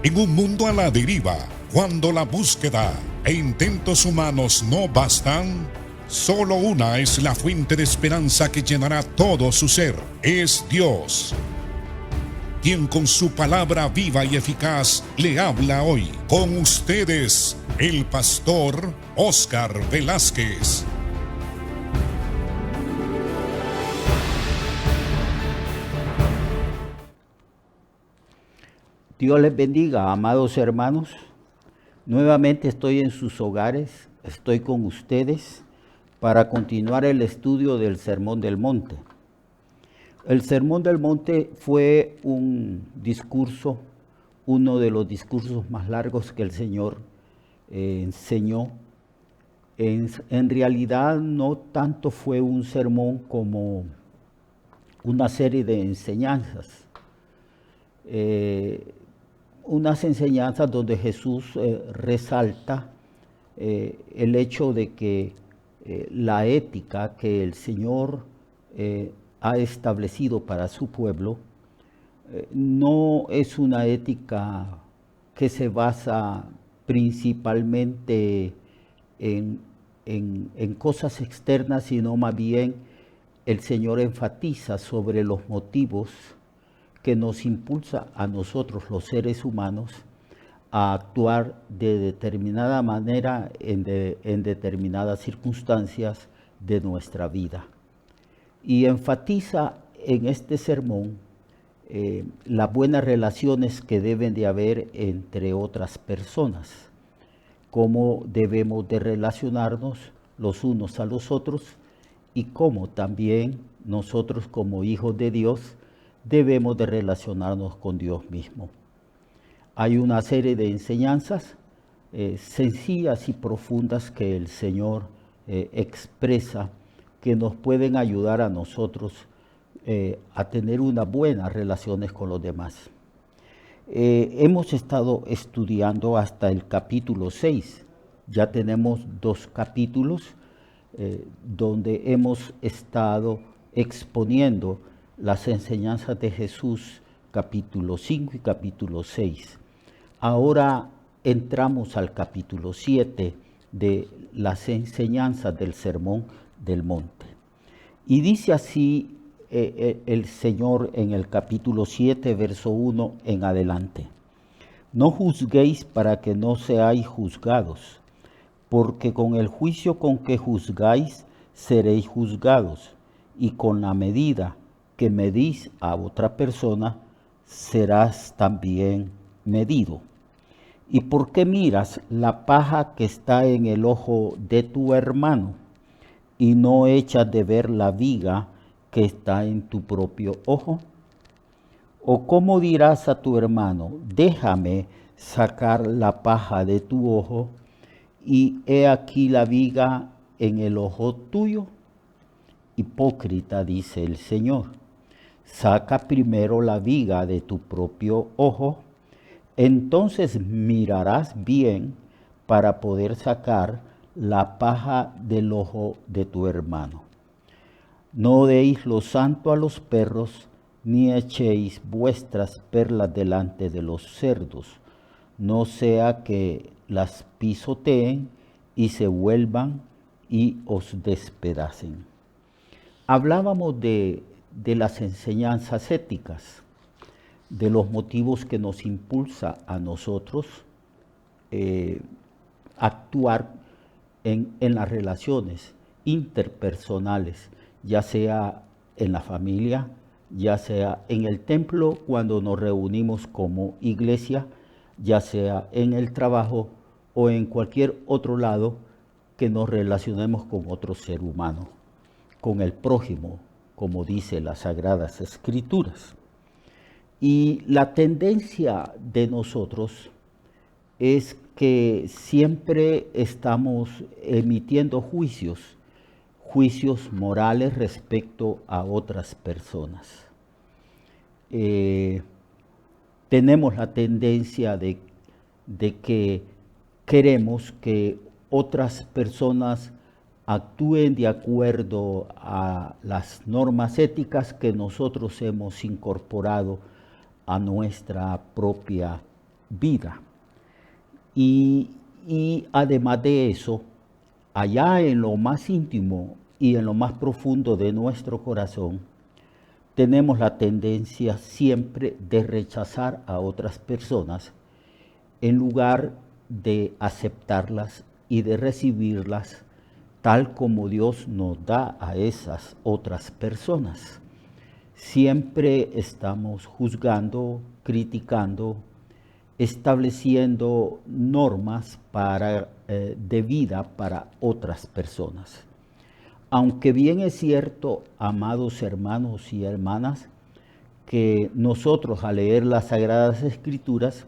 En un mundo a la deriva, cuando la búsqueda e intentos humanos no bastan, solo una es la fuente de esperanza que llenará todo su ser. Es Dios, quien con su palabra viva y eficaz le habla hoy. Con ustedes, el pastor Óscar Velázquez. Dios les bendiga, amados hermanos. Nuevamente estoy en sus hogares, estoy con ustedes para continuar el estudio del Sermón del Monte. El Sermón del Monte fue un discurso, uno de los discursos más largos que el Señor enseñó. En realidad no tanto fue un sermón como una serie de enseñanzas. Unas enseñanzas donde Jesús resalta el hecho de que la ética que el Señor ha establecido para su pueblo no es una ética que se basa principalmente en cosas externas, sino más bien el Señor enfatiza sobre los motivos que nos impulsa a nosotros los seres humanos a actuar de determinada manera en determinadas circunstancias de nuestra vida. Y enfatiza en este sermón las buenas relaciones que deben de haber entre otras personas, cómo debemos de relacionarnos los unos a los otros y cómo también nosotros como hijos de Dios debemos de relacionarnos con Dios mismo. Hay una serie de enseñanzas sencillas y profundas que el Señor expresa que nos pueden ayudar a nosotros a tener unas buenas relaciones con los demás. Hemos estado estudiando hasta el capítulo 6. Ya tenemos 2 capítulos donde hemos estado exponiendo las enseñanzas de Jesús, capítulo 5 y capítulo 6. Ahora entramos al capítulo 7 de las enseñanzas del Sermón del Monte. Y dice así el Señor en el capítulo 7, verso 1 en adelante. No juzguéis para que no seáis juzgados, porque con el juicio con que juzgáis seréis juzgados, y con la medida que medís a otra persona, serás también medido. ¿Y por qué miras la paja que está en el ojo de tu hermano y no echas de ver la viga que está en tu propio ojo? ¿O cómo dirás a tu hermano, déjame sacar la paja de tu ojo y he aquí la viga en el ojo tuyo? Hipócrita, dice el Señor. Saca primero la viga de tu propio ojo, entonces mirarás bien para poder sacar la paja del ojo de tu hermano. No deis lo santo a los perros, ni echéis vuestras perlas delante de los cerdos, no sea que las pisoteen y se vuelvan y os despedacen. Hablábamos de las enseñanzas éticas, de los motivos que nos impulsa a nosotros actuar en las relaciones interpersonales, ya sea en la familia, ya sea en el templo cuando nos reunimos como iglesia, ya sea en el trabajo o en cualquier otro lado que nos relacionemos con otro ser humano, con el prójimo, como dice las Sagradas Escrituras. Y la tendencia de nosotros es que siempre estamos emitiendo juicios morales respecto a otras personas. Tenemos la tendencia de que queremos que otras personas actúen de acuerdo a las normas éticas que nosotros hemos incorporado a nuestra propia vida. Y además de eso, allá en lo más íntimo y en lo más profundo de nuestro corazón, tenemos la tendencia siempre de rechazar a otras personas en lugar de aceptarlas y de recibirlas tal como Dios nos da a esas otras personas. Siempre estamos juzgando, criticando, estableciendo normas de vida para otras personas. Aunque bien es cierto, amados hermanos y hermanas, que nosotros al leer las Sagradas Escrituras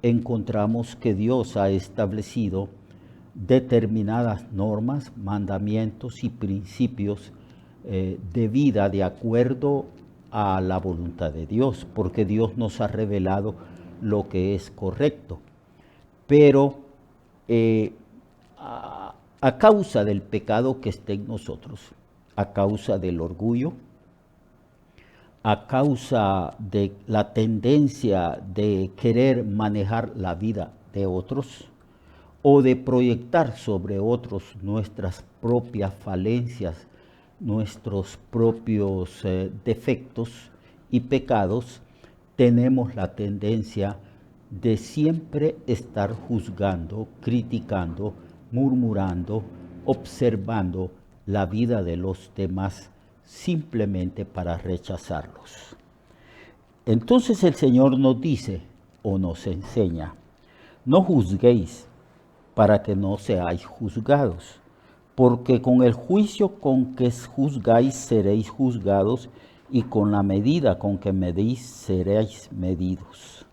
encontramos que Dios ha establecido determinadas normas, mandamientos y principios de vida de acuerdo a la voluntad de Dios, porque Dios nos ha revelado lo que es correcto. Pero a causa del pecado que está en nosotros, a causa del orgullo, a causa de la tendencia de querer manejar la vida de otros o de proyectar sobre otros nuestras propias falencias, nuestros propios defectos y pecados, tenemos la tendencia de siempre estar juzgando, criticando, murmurando, observando la vida de los demás simplemente para rechazarlos. Entonces el Señor nos dice o nos enseña, no juzguéis para que no seáis juzgados, porque con el juicio con que juzgáis seréis juzgados y con la medida con que medís seréis medidos.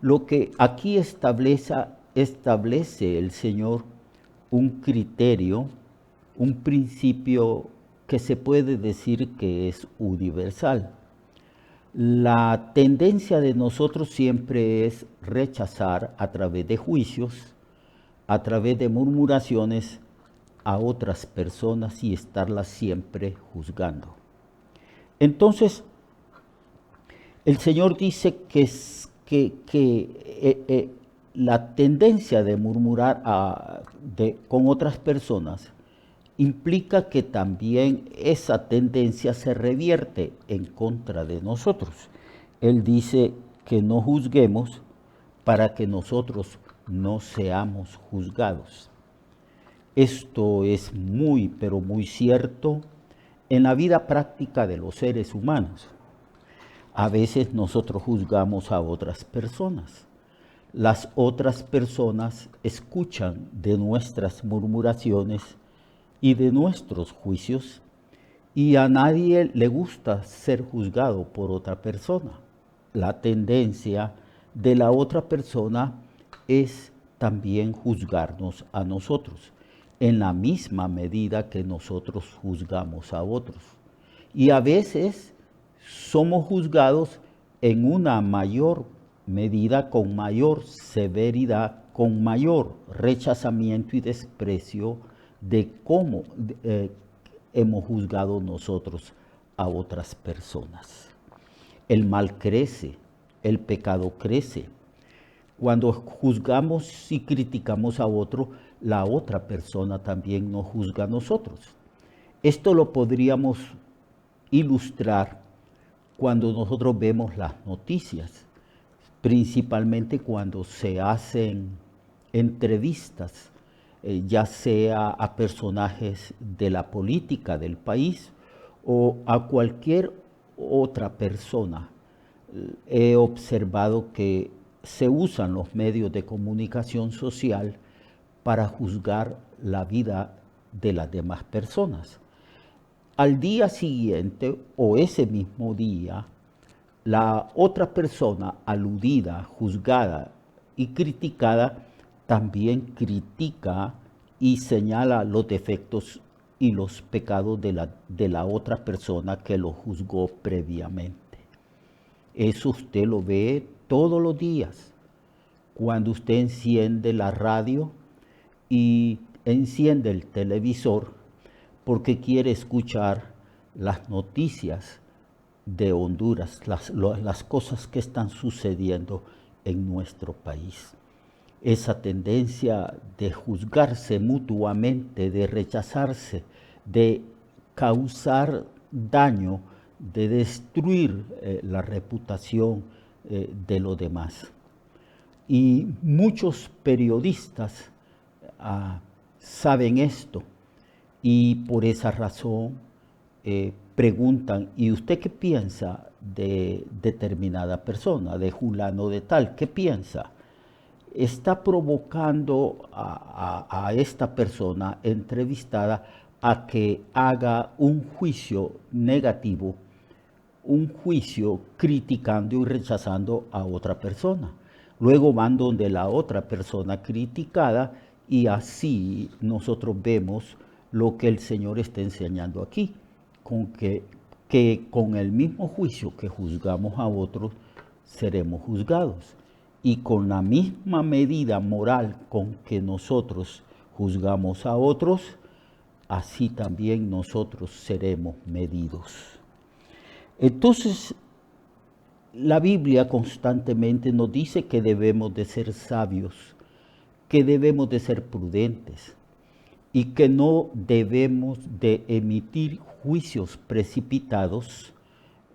Lo que aquí establece el Señor un criterio, un principio que se puede decir que es universal. La tendencia de nosotros siempre es rechazar a través de juicios, a través de murmuraciones a otras personas y estarlas siempre juzgando. Entonces, el Señor dice que la tendencia de murmurar con otras personas implica que también esa tendencia se revierte en contra de nosotros. Él dice que no juzguemos para que nosotros no seamos juzgados. Esto es muy, pero muy cierto en la vida práctica de los seres humanos. A veces nosotros juzgamos a otras personas. Las otras personas escuchan de nuestras murmuraciones y de nuestros juicios, y a nadie le gusta ser juzgado por otra persona. La tendencia de la otra persona es también juzgarnos a nosotros, en la misma medida que nosotros juzgamos a otros. Y a veces somos juzgados en una mayor medida, con mayor severidad, con mayor rechazamiento y desprecio de cómo hemos juzgado nosotros a otras personas. El mal crece, el pecado crece. Cuando juzgamos y criticamos a otro, la otra persona también nos juzga a nosotros. Esto lo podríamos ilustrar cuando nosotros vemos las noticias, principalmente cuando se hacen entrevistas, ya sea a personajes de la política del país o a cualquier otra persona. He observado que se usan los medios de comunicación social para juzgar la vida de las demás personas. Al día siguiente o ese mismo día, la otra persona aludida, juzgada y criticada también critica y señala los defectos y los pecados de la otra persona que lo juzgó previamente. Eso usted lo ve todos los días. Cuando usted enciende la radio y enciende el televisor porque quiere escuchar las noticias de Honduras, las cosas que están sucediendo en nuestro país. Esa tendencia de juzgarse mutuamente, de rechazarse, de causar daño, de destruir la reputación de los demás. Y muchos periodistas saben esto y por esa razón preguntan, ¿y usted qué piensa de determinada persona, de fulano de tal? ¿Qué piensa? Está provocando a esta persona entrevistada a que haga un juicio negativo, un juicio criticando y rechazando a otra persona. Luego van donde la otra persona criticada y así nosotros vemos lo que el Señor está enseñando aquí, que con el mismo juicio que juzgamos a otros, seremos juzgados. Y con la misma medida moral con que nosotros juzgamos a otros, así también nosotros seremos medidos. Entonces, la Biblia constantemente nos dice que debemos de ser sabios, que debemos de ser prudentes y que no debemos de emitir juicios precipitados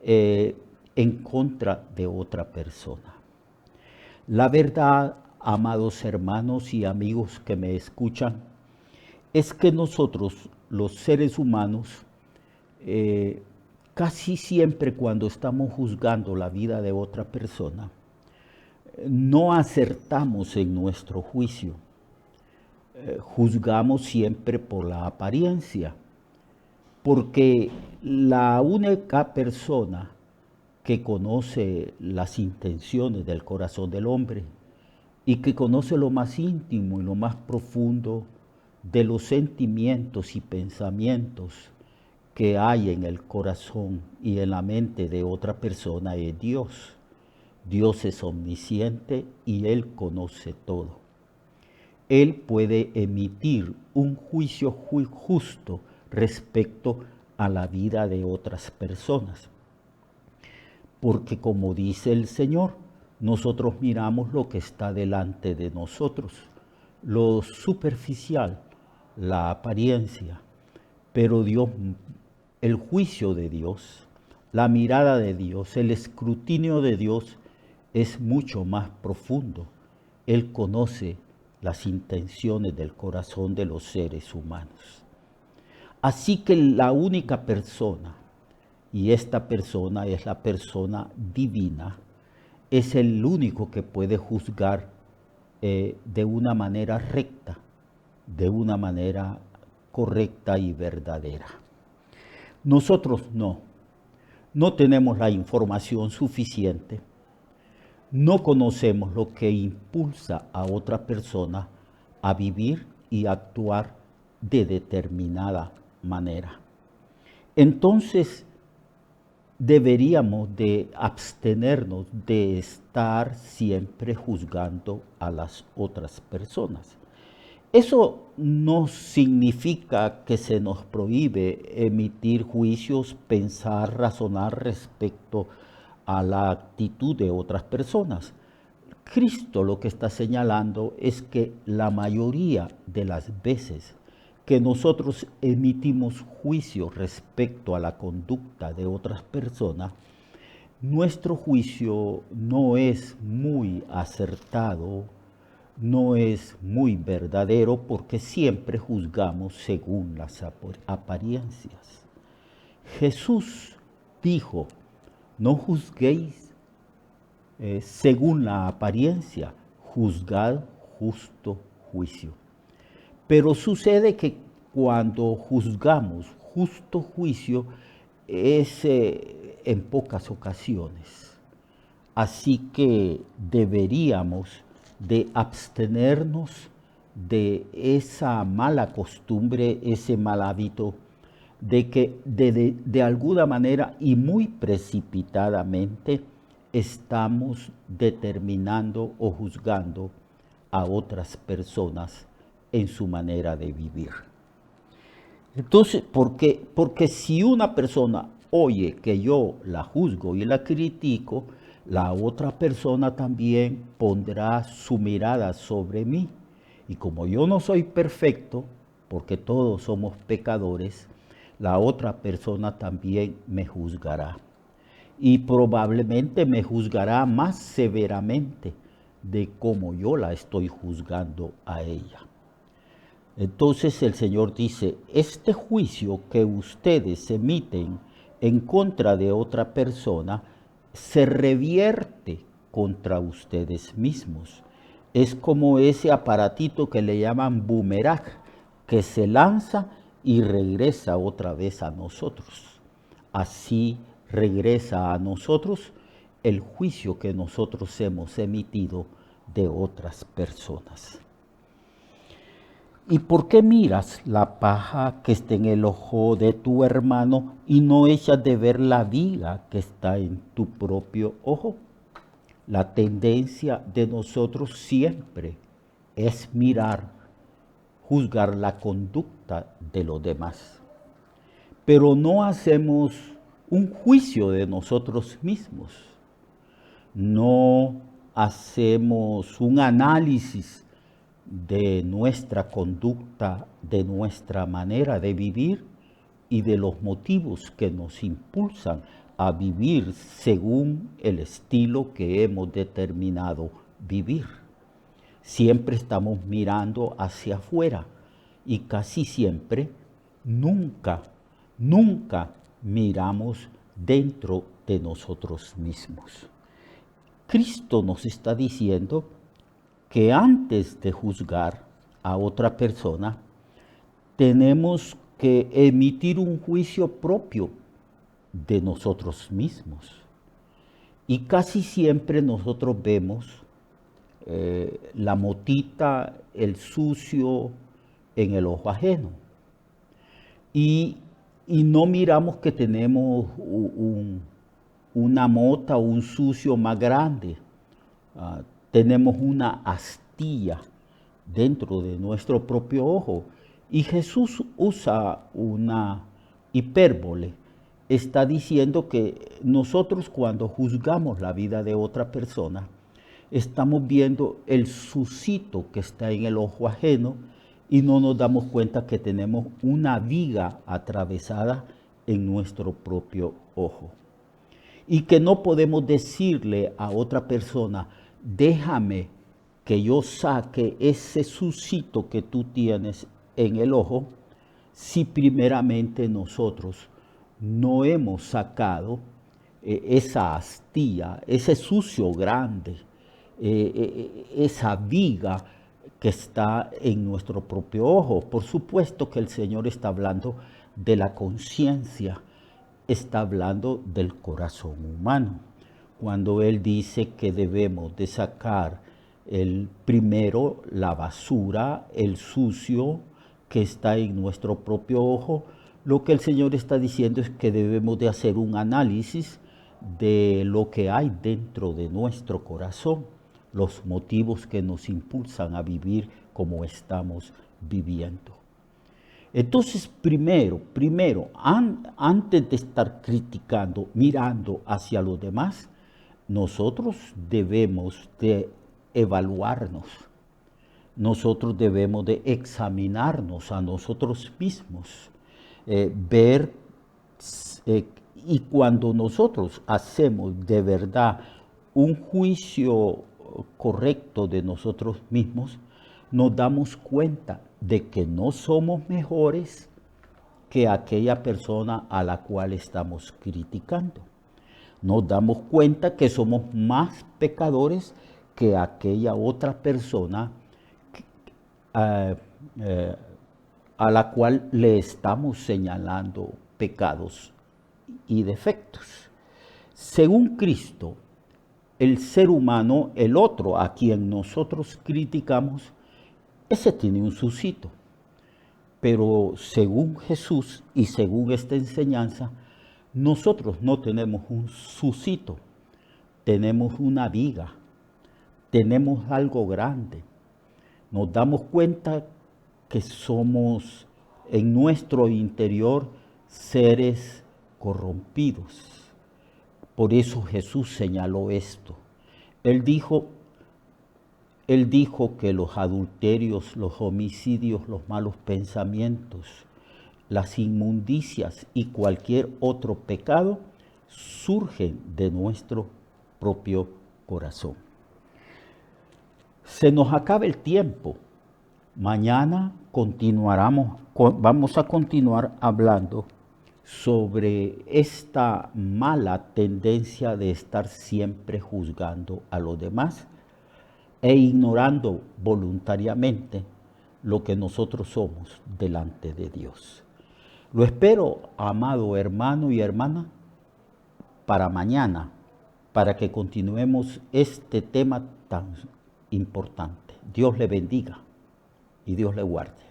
en contra de otra persona. La verdad, amados hermanos y amigos que me escuchan, es que nosotros, los seres humanos, casi siempre cuando estamos juzgando la vida de otra persona, no acertamos en nuestro juicio. Juzgamos siempre por la apariencia, porque la única persona que conoce las intenciones del corazón del hombre y que conoce lo más íntimo y lo más profundo de los sentimientos y pensamientos que hay en el corazón y en la mente de otra persona es Dios. Dios es omnisciente y Él conoce todo. Él puede emitir un juicio justo respecto a la vida de otras personas. Porque como dice el Señor, nosotros miramos lo que está delante de nosotros, lo superficial, la apariencia, pero Dios, el juicio de Dios, la mirada de Dios, el escrutinio de Dios es mucho más profundo. Él conoce las intenciones del corazón de los seres humanos. Así que la única persona, y esta persona es la persona divina, es el único que puede juzgar de una manera recta, de una manera correcta y verdadera. Nosotros no tenemos la información suficiente, no conocemos lo que impulsa a otra persona a vivir y actuar de determinada manera. Entonces, deberíamos de abstenernos de estar siempre juzgando a las otras personas. Eso no significa que se nos prohíbe emitir juicios, pensar, razonar respecto a la actitud de otras personas. Cristo lo que está señalando es que la mayoría de las veces que nosotros emitimos juicios respecto a la conducta de otras personas, nuestro juicio no es muy acertado, no es muy verdadero, porque siempre juzgamos según las apariencias. Jesús dijo, no juzguéis según la apariencia, juzgad justo juicio. Pero sucede que cuando juzgamos justo juicio es en pocas ocasiones. Así que deberíamos de abstenernos de esa mala costumbre, ese mal hábito, de que de alguna manera y muy precipitadamente estamos determinando o juzgando a otras personas en su manera de vivir. Entonces, porque si una persona oye que yo la juzgo y la critico, la otra persona también pondrá su mirada sobre mí. Y como yo no soy perfecto, porque todos somos pecadores, la otra persona también me juzgará. Y probablemente me juzgará más severamente de cómo yo la estoy juzgando a ella. Entonces el Señor dice, este juicio que ustedes emiten en contra de otra persona se revierte contra ustedes mismos. Es como ese aparatito que le llaman boomerang, que se lanza y regresa otra vez a nosotros. Así regresa a nosotros el juicio que nosotros hemos emitido de otras personas. ¿Y por qué miras la paja que está en el ojo de tu hermano y no echas de ver la viga que está en tu propio ojo? La tendencia de nosotros siempre es mirar, juzgar la conducta de los demás. Pero no hacemos un juicio de nosotros mismos. No hacemos un análisis de nuestra conducta, de nuestra manera de vivir y de los motivos que nos impulsan a vivir según el estilo que hemos determinado vivir. Siempre estamos mirando hacia afuera y casi siempre, nunca miramos dentro de nosotros mismos. Cristo nos está diciendo que antes de juzgar a otra persona, tenemos que emitir un juicio propio de nosotros mismos. Y casi siempre nosotros vemos la motita, el sucio en el ojo ajeno. Y no miramos que tenemos una mota o un sucio más grande. Tenemos una astilla dentro de nuestro propio ojo. Y Jesús usa una hipérbole. Está diciendo que nosotros cuando juzgamos la vida de otra persona, estamos viendo el sucito que está en el ojo ajeno y no nos damos cuenta que tenemos una viga atravesada en nuestro propio ojo. Y que no podemos decirle a otra persona, déjame que yo saque ese sucito que tú tienes en el ojo, si primeramente nosotros no hemos sacado esa astilla, ese sucio grande, esa viga que está en nuestro propio ojo. Por supuesto que el Señor está hablando de la conciencia, está hablando del corazón humano. Cuando Él dice que debemos de sacar primero la basura, el sucio que está en nuestro propio ojo, lo que el Señor está diciendo es que debemos de hacer un análisis de lo que hay dentro de nuestro corazón, los motivos que nos impulsan a vivir como estamos viviendo. Entonces, primero, antes de estar criticando, mirando hacia los demás, nosotros debemos de evaluarnos. Nosotros debemos de examinarnos a nosotros mismos, ver, y cuando nosotros hacemos de verdad un juicio correcto de nosotros mismos, nos damos cuenta de que no somos mejores que aquella persona a la cual estamos criticando. Nos damos cuenta que somos más pecadores que aquella otra persona a la cual le estamos señalando pecados y defectos. Según Cristo, el ser humano, el otro a quien nosotros criticamos, ese tiene un sucito. Pero según Jesús y según esta enseñanza, nosotros no tenemos un sucito, tenemos una viga, tenemos algo grande. Nos damos cuenta que somos en nuestro interior seres corrompidos, Por eso Jesús señaló esto. Él dijo que los adulterios, los homicidios, los malos pensamientos, las inmundicias y cualquier otro pecado surgen de nuestro propio corazón. Se nos acaba el tiempo. Mañana vamos a continuar hablando sobre esta mala tendencia de estar siempre juzgando a los demás e ignorando voluntariamente lo que nosotros somos delante de Dios. Lo espero, amado hermano y hermana, para mañana, para que continuemos este tema tan importante. Dios le bendiga y Dios le guarde.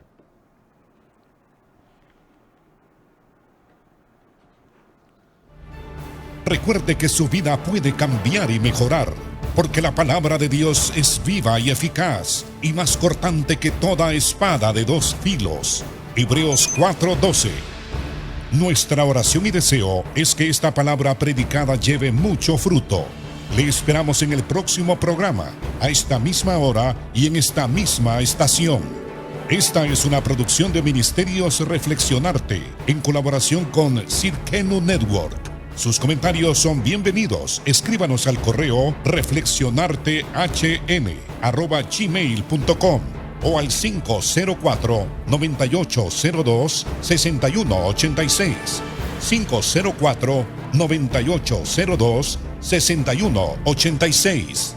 Recuerde que su vida puede cambiar y mejorar, porque la palabra de Dios es viva y eficaz, y más cortante que toda espada de dos filos. Hebreos 4:12. Nuestra oración y deseo es que esta palabra predicada lleve mucho fruto. Le esperamos en el próximo programa, a esta misma hora y en esta misma estación. Esta es una producción de Ministerios Reflexionarte, en colaboración con Cirkenu Network. Sus comentarios son bienvenidos. Escríbanos al correo reflexionartehn@gmail.com o al 504-9802-6186. 504-9802-6186.